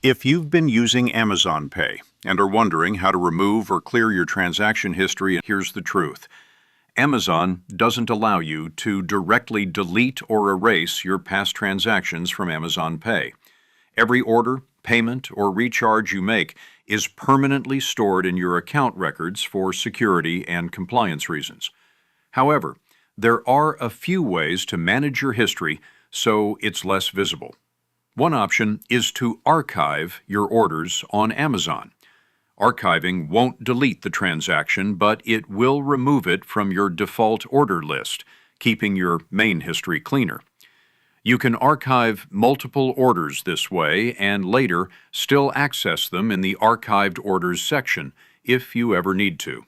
If you've been using Amazon Pay and are wondering how to remove or clear your transaction history, here's the truth. Amazon doesn't allow you to directly delete or erase your past transactions from Amazon Pay. Every order, payment, or recharge you make is permanently stored in your account records for security and compliance reasons. However, there are a few ways to manage your history so it's less visible. One option is to archive your orders on Amazon. Archiving won't delete the transaction, but it will remove it from your default order list, keeping your main history cleaner. You can archive multiple orders this way and later still access them in the Archived Orders section if you ever need to.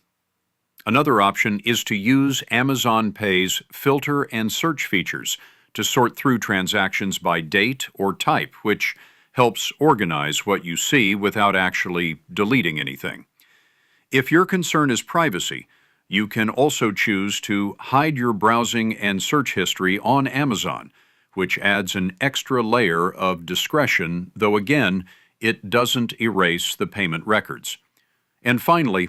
Another option is to use Amazon Pay's filter and search features to sort through transactions by date or type, which helps organize what you see without actually deleting anything. If your concern is privacy, you can also choose to hide your browsing and search history on Amazon, which adds an extra layer of discretion, though again, it doesn't erase the payment records. And finally,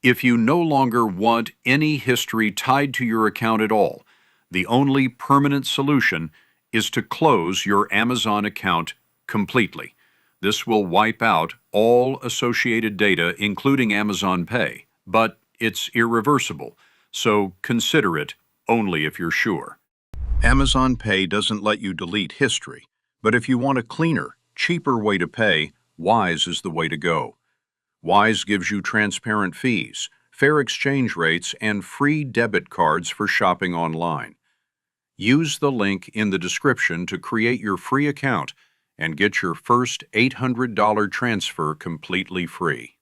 if you no longer want any history tied to your account at all, the only permanent solution is to close your Amazon account completely. This will wipe out all associated data, including Amazon Pay, but it's irreversible, so consider it only if you're sure. Amazon Pay doesn't let you delete history, but if you want a cleaner, cheaper way to pay, Wise is the way to go. Wise gives you transparent fees, fair exchange rates, and free debit cards for shopping online. Use the link in the description to create your free account and get your first $800 transfer completely free.